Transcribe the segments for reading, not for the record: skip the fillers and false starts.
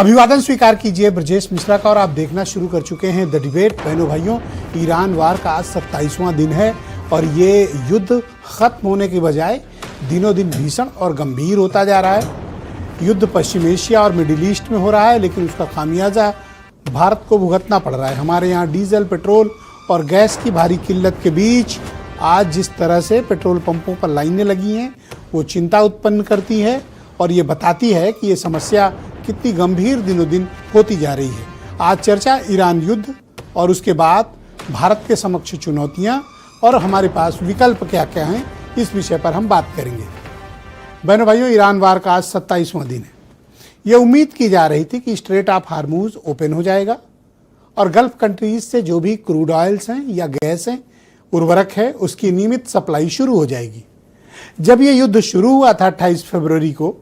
अभिवादन स्वीकार कीजिए ब्रजेश मिश्रा का और आप देखना शुरू कर चुके हैं द डिबेट। बहनों भाइयों, ईरान वार का आज 27वां दिन है और ये युद्ध खत्म होने के बजाय दिनों दिन भीषण और गंभीर होता जा रहा है। युद्ध पश्चिम एशिया और मिडिल ईस्ट में हो रहा है, लेकिन उसका खामियाजा भारत को भुगतना पड़ रहा है। हमारे यहाँ डीजल, पेट्रोल और गैस की भारी किल्लत के बीच आज जिस तरह से पेट्रोल पंपों पर लाइनें लगी हैं, वो चिंता उत्पन्न करती है और ये बताती है कि ये समस्या कितनी गंभीर दिनों दिन होती जा रही है। आज चर्चा ईरान युद्ध और उसके बाद भारत के समक्ष चुनौतियां और हमारे पास विकल्प क्या क्या हैं, इस विषय पर हम बात करेंगे। बहनों भाइयों, ईरान वार का आज 27वां दिन है। ये उम्मीद की जा रही थी कि स्ट्रेट ऑफ हार्मूज ओपन हो जाएगा और गल्फ कंट्रीज से जो भी क्रूड ऑयल्स हैं या गैस हैं, उर्वरक है, उसकी नियमित सप्लाई शुरू हो जाएगी। जब ये युद्ध शुरू हुआ था 28 फरवरी को,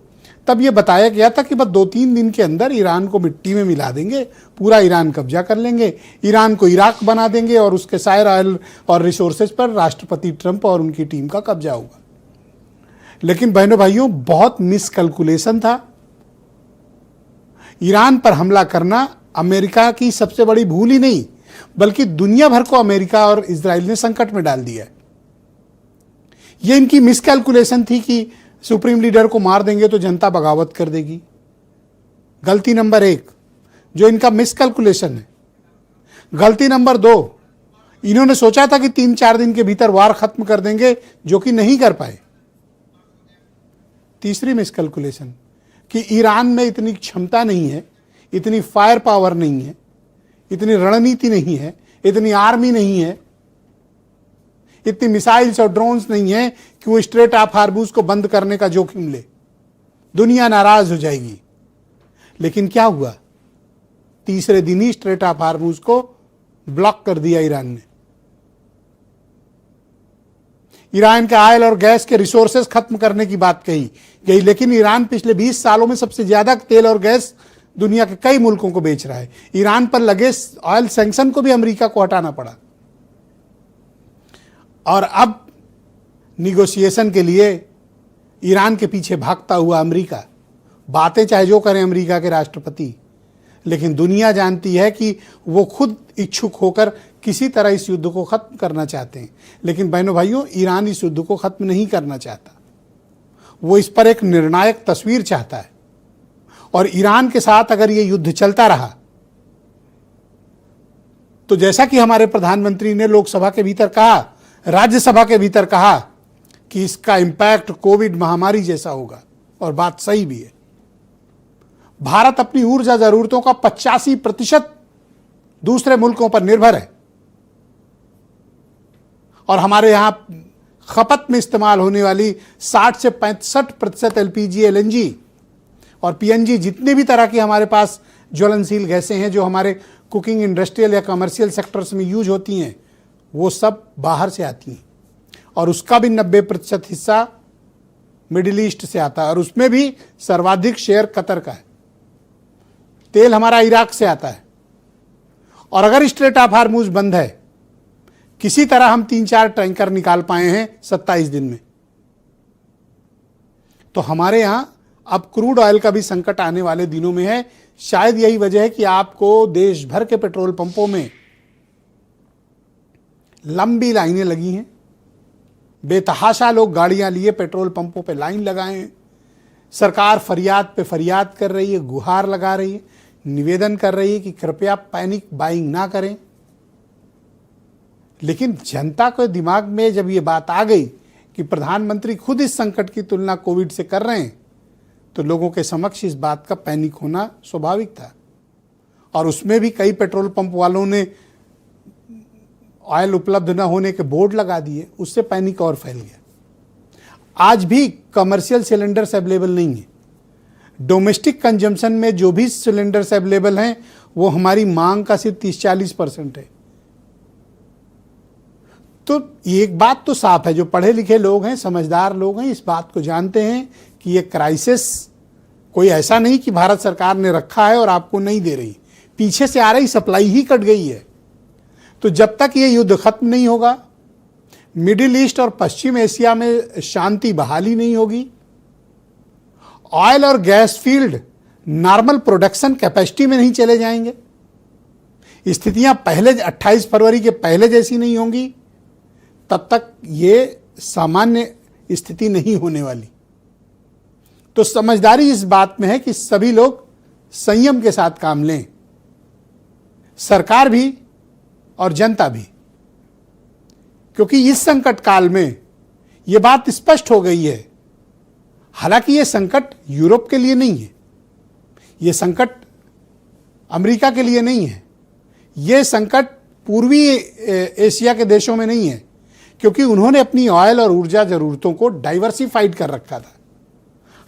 तब ये बताया गया था कि बस 2-3 दिन के अंदर ईरान को मिट्टी में मिला देंगे, पूरा ईरान कब्जा कर लेंगे, ईरान को इराक बना देंगे और उसके सारे ऑयल और रिसोर्सेज पर राष्ट्रपति ट्रंप और उनकी टीम का कब्जा होगा। लेकिन बहनों भाइयों, बहुत मिसकैलकुलेशन था। ईरान पर हमला करना अमेरिका की सबसे बड़ी भूल ही नहीं, बल्कि दुनिया भर को अमेरिका और इजराइल ने संकट में डाल दिया है। यह इनकी मिसकैलकुलेशन थी कि सुप्रीम लीडर को मार देंगे तो जनता बगावत कर देगी। गलती नंबर 1 जो इनका मिसकैलकुलेशन है। गलती नंबर 2, इन्होंने सोचा था कि 3-4 दिन के भीतर वार खत्म कर देंगे, जो कि नहीं कर पाए। तीसरी मिसकैलकुलेशन कि ईरान में इतनी क्षमता नहीं है, इतनी फायर पावर नहीं है, इतनी रणनीति नहीं है, इतनी आर्मी नहीं है, इतनी मिसाइल्स और ड्रोन्स नहीं है कि वो स्ट्रेट ऑफ हार्मूज को बंद करने का जोखिम ले। दुनिया नाराज हो जाएगी। लेकिन क्या हुआ? तीसरे दिन ही स्ट्रेट ऑफ हार्मूज को ब्लॉक कर दिया ईरान ने। ईरान के ऑयल और गैस के रिसोर्सेज खत्म करने की बात कही गई, लेकिन ईरान पिछले 20 सालों में सबसे ज्यादा तेल और गैस दुनिया के कई मुल्कों को बेच रहा है। ईरान पर लगे ऑयल सैंक्शन को भी अमेरिका को हटाना पड़ा और अब निगोशिएशन के लिए ईरान के पीछे भागता हुआ अमेरिका। बातें चाहे जो करें अमेरिका के राष्ट्रपति, लेकिन दुनिया जानती है कि वो खुद इच्छुक होकर किसी तरह इस युद्ध को खत्म करना चाहते हैं। लेकिन बहनों भाइयों, ईरान इस युद्ध को खत्म नहीं करना चाहता। वो इस पर एक निर्णायक तस्वीर चाहता है और ईरान के साथ अगर ये युद्ध चलता रहा तो जैसा कि हमारे प्रधानमंत्री ने लोकसभा के भीतर कहा, राज्यसभा के भीतर कहा कि इसका इंपैक्ट कोविड महामारी जैसा होगा, और बात सही भी है। भारत अपनी ऊर्जा जरूरतों का 85% दूसरे मुल्कों पर निर्भर है और हमारे यहां खपत में इस्तेमाल होने वाली 60 से 65% एलपीजी, एलएनजी और पीएनजी, जितने भी तरह की हमारे पास ज्वलनशील गैसें हैं जो हमारे कुकिंग, इंडस्ट्रियल या कमर्शियल सेक्टर्स में यूज होती हैं, वो सब बाहर से आती हैं और उसका भी 90% हिस्सा मिडिल ईस्ट से आता है और उसमें भी सर्वाधिक शेयर कतर का है। तेल हमारा इराक से आता है और अगर स्ट्रेट ऑफ हार्मूज बंद है, किसी तरह हम 3-4 टैंकर निकाल पाए हैं 27 दिन में, तो हमारे यहां अब क्रूड ऑयल का भी संकट आने वाले दिनों में है। शायद यही वजह है कि आपको देश भर के पेट्रोल पंपों में लंबी लाइनें लगी हैं। बेतहाशा लोग गाड़ियां लिए पेट्रोल पंपों पे लाइन लगाए हैं। सरकार फरियाद पे फरियाद कर रही है, गुहार लगा रही है, निवेदन कर रही है कि कृपया पैनिक बाइंग ना करें। लेकिन जनता के दिमाग में जब ये बात आ गई कि प्रधानमंत्री खुद इस संकट की तुलना कोविड से कर रहे हैं, तो लोगों के समक्ष इस बात का पैनिक होना स्वाभाविक था। और उसमें भी कई पेट्रोल पंप वालों ने ऑयल उपलब्ध न होने के बोर्ड लगा दिए, उससे पैनिक और फैल गया। आज भी कमर्शियल सिलेंडर्स अवेलेबल नहीं है। डोमेस्टिक कंजम्पशन में जो भी सिलेंडर्स अवेलेबल हैं, वो हमारी मांग का सिर्फ 30-40% है। तो एक बात तो साफ है, जो पढ़े लिखे लोग हैं, समझदार लोग हैं, इस बात को जानते हैं कि ये क्राइसिस कोई ऐसा नहीं कि भारत सरकार ने रखा है और आपको नहीं दे रही, पीछे से आ रही सप्लाई ही कट गई है। तो जब तक ये युद्ध खत्म नहीं होगा, मिडिल ईस्ट और पश्चिम एशिया में शांति बहाली नहीं होगी, ऑयल और gas field normal production capacity में नहीं चले जाएंगे, स्थितियां पहले 28 फरवरी के पहले जैसी नहीं होंगी, तब तक ये सामान्य स्थिति नहीं होने वाली। तो समझदारी इस बात में है कि सभी लोग संयम के साथ काम लें, सरकार भी और जनता भी, क्योंकि इस संकट काल में यह बात स्पष्ट हो गई है। हालांकि यह संकट यूरोप के लिए नहीं है, यह संकट अमेरिका के लिए नहीं है, यह संकट पूर्वी एशिया के देशों में नहीं है, क्योंकि उन्होंने अपनी ऑयल और ऊर्जा जरूरतों को डाइवर्सिफाइड कर रखा था।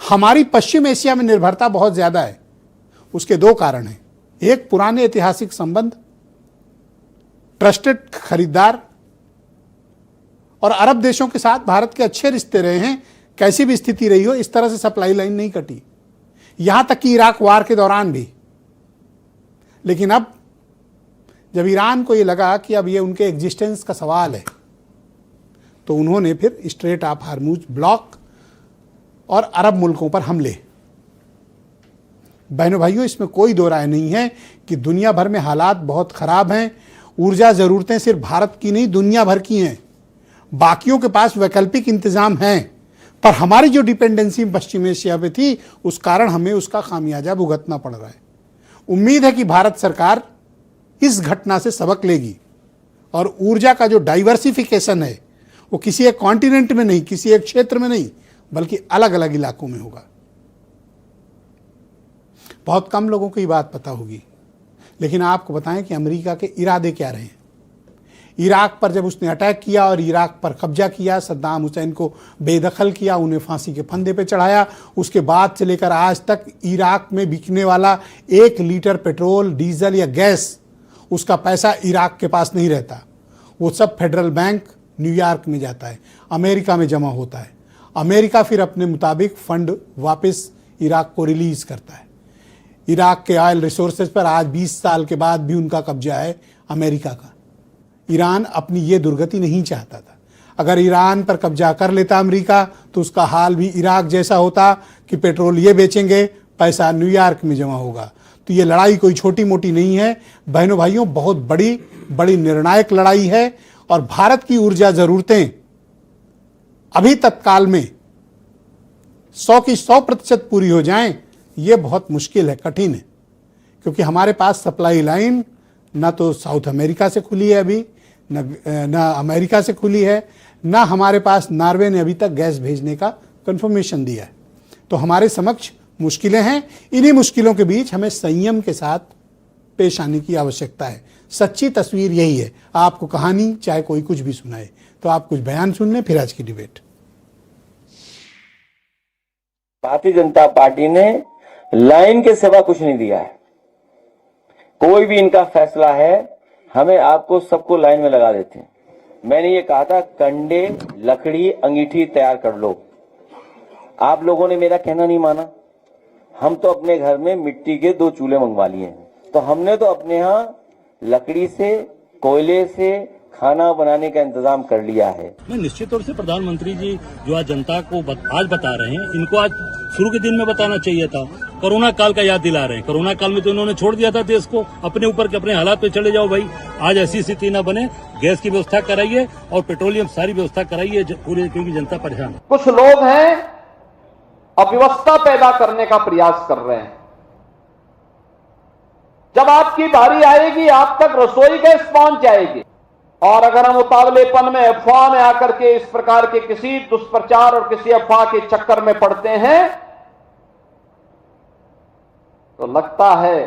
हमारी पश्चिम एशिया में निर्भरता बहुत ज्यादा है। उसके दो कारण हैं, एक पुराने ऐतिहासिक संबंध, ट्रस्टेड खरीदार, और अरब देशों के साथ भारत के अच्छे रिश्ते रहे हैं। कैसी भी स्थिति रही हो, इस तरह से सप्लाई लाइन नहीं कटी, यहां तक कि इराक वार के दौरान भी। लेकिन अब जब ईरान को यह लगा कि अब यह उनके एग्जिस्टेंस का सवाल है, तो उन्होंने फिर स्ट्रेट ऑफ हार्मुज ब्लॉक और अरब मुल्कों पर हमले। बहनों भाइयों, इसमें कोई दो राय नहीं है कि दुनिया भर में हालात बहुत खराब हैं। ऊर्जा जरूरतें सिर्फ भारत की नहीं, दुनिया भर की हैं। बाकियों के पास वैकल्पिक इंतजाम हैं, पर हमारी जो डिपेंडेंसी पश्चिम एशिया पे थी, उस कारण हमें उसका खामियाजा भुगतना पड़ रहा है। उम्मीद है कि भारत सरकार इस घटना से सबक लेगी और ऊर्जा का जो डाइवर्सिफिकेशन है वो किसी एक कॉन्टिनेंट में नहीं, किसी एक क्षेत्र में नहीं, बल्कि अलग अलग इलाकों में होगा। बहुत कम लोगों को ये बात पता होगी, लेकिन आपको बताएं कि अमेरिका के इरादे क्या रहे हैं। इराक पर जब उसने अटैक किया और इराक पर कब्जा किया, सद्दाम हुसैन को बेदखल किया, उन्हें फांसी के फंदे पे चढ़ाया, उसके बाद से लेकर आज तक इराक में बिकने वाला 1 लीटर पेट्रोल, डीजल या गैस, उसका पैसा इराक के पास नहीं रहता। वो सब फेडरल बैंक न्यूयॉर्क में जाता है, अमेरिका में जमा होता है। अमेरिका फिर अपने मुताबिक फंड वापस इराक को रिलीज करता है। इराक के ऑयल रिसोर्सेज पर आज 20 साल के बाद भी उनका कब्जा है अमेरिका का। ईरान अपनी ये दुर्गति नहीं चाहता था। अगर ईरान पर कब्जा कर लेता अमेरिका, तो उसका हाल भी इराक जैसा होता कि पेट्रोल ये बेचेंगे, पैसा न्यूयॉर्क में जमा होगा। तो ये लड़ाई कोई छोटी मोटी नहीं है बहनों भाइयों, बहुत बड़ी निर्णायक लड़ाई है। और भारत की ऊर्जा जरूरतें अभी तत्काल में 100 की 100% पूरी हो जाएं, ये बहुत मुश्किल है, कठिन है, क्योंकि हमारे पास सप्लाई लाइन ना तो साउथ अमेरिका से खुली है अभी, ना अमेरिका से खुली है, ना हमारे पास नॉर्वे ने अभी तक गैस भेजने का कंफर्मेशन दिया है। तो हमारे समक्ष मुश्किलें हैं। इन्हीं मुश्किलों के बीच हमें संयम के साथ पेश आने की आवश्यकता है। सच्ची तस्वीर यही है। आपको कहानी चाहे कोई कुछ भी सुनाए, तो आप कुछ बयान सुन लें, फिर आज की डिबेट। भारतीय जनता पार्टी ने लाइन के सिवा कुछ नहीं दिया है। कोई भी इनका फैसला है, हमें आपको सबको लाइन में लगा देते हैं। मैंने ये कहा था, कंडे, लकड़ी, अंगीठी तैयार कर लो। आप लोगों ने मेरा कहना नहीं माना। हम तो अपने घर में मिट्टी के 2 चूल्हे मंगवा लिए हैं। तो हमने तो अपने यहाँ लकड़ी से, कोयले से खाना बनाने का इंतजाम कर लिया है। मैं निश्चित तौर से प्रधानमंत्री जी जो आज जनता को आज बता रहे हैं, इनको आज शुरू के दिन में बताना चाहिए था। कोरोना काल का याद दिला रहे हैं। कोरोना काल में तो इन्होंने छोड़ दिया था देश को अपने ऊपर के, अपने हालात पे चले जाओ भाई। आज ऐसी स्थिति ना बने, गैस की व्यवस्था कराइए और पेट्रोलियम सारी व्यवस्था कराइए, पूरी क्योंकि जनता परेशान है। कुछ लोग हैं अव्यवस्था पैदा करने का प्रयास कर रहे हैं। जब आपकी बारी आएगी, आप तक रसोई गैस पहुंच जाएगी। और अगर हम उतावलेपन में, अफवाह में आकर के इस प्रकार के किसी दुष्प्रचार और किसी अफवाह के चक्कर में पड़ते हैं, तो लगता है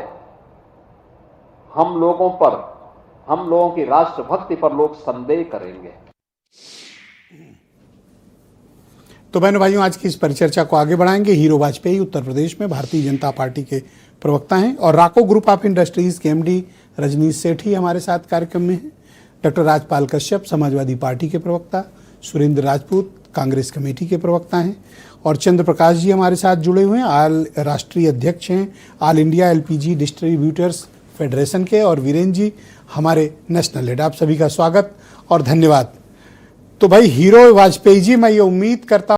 हम लोगों की राष्ट्रभक्ति पर लोग संदेह करेंगे। तो बहनों भाइयों, आज की इस परिचर्चा को आगे बढ़ाएंगे। हीरो वाजपेयी उत्तर प्रदेश में भारतीय जनता पार्टी के प्रवक्ता हैं और राको ग्रुप ऑफ इंडस्ट्रीज के एमडी रजनीश सेठी हमारे साथ कार्यक्रम में हैं। डॉक्टर राजपाल कश्यप समाजवादी पार्टी के प्रवक्ता, सुरेंद्र राजपूत कांग्रेस कमेटी के प्रवक्ता हैं और चंद्र प्रकाश जी हमारे साथ जुड़े हुए हैं, आल राष्ट्रीय अध्यक्ष हैं all India LPG distributors federation के, और वीरेंद्र जी हमारे नेशनल हेड। आप सभी का स्वागत और धन्यवाद। तो भाई हीरो वाजपेयी जी, मैं ये उम्मीद करता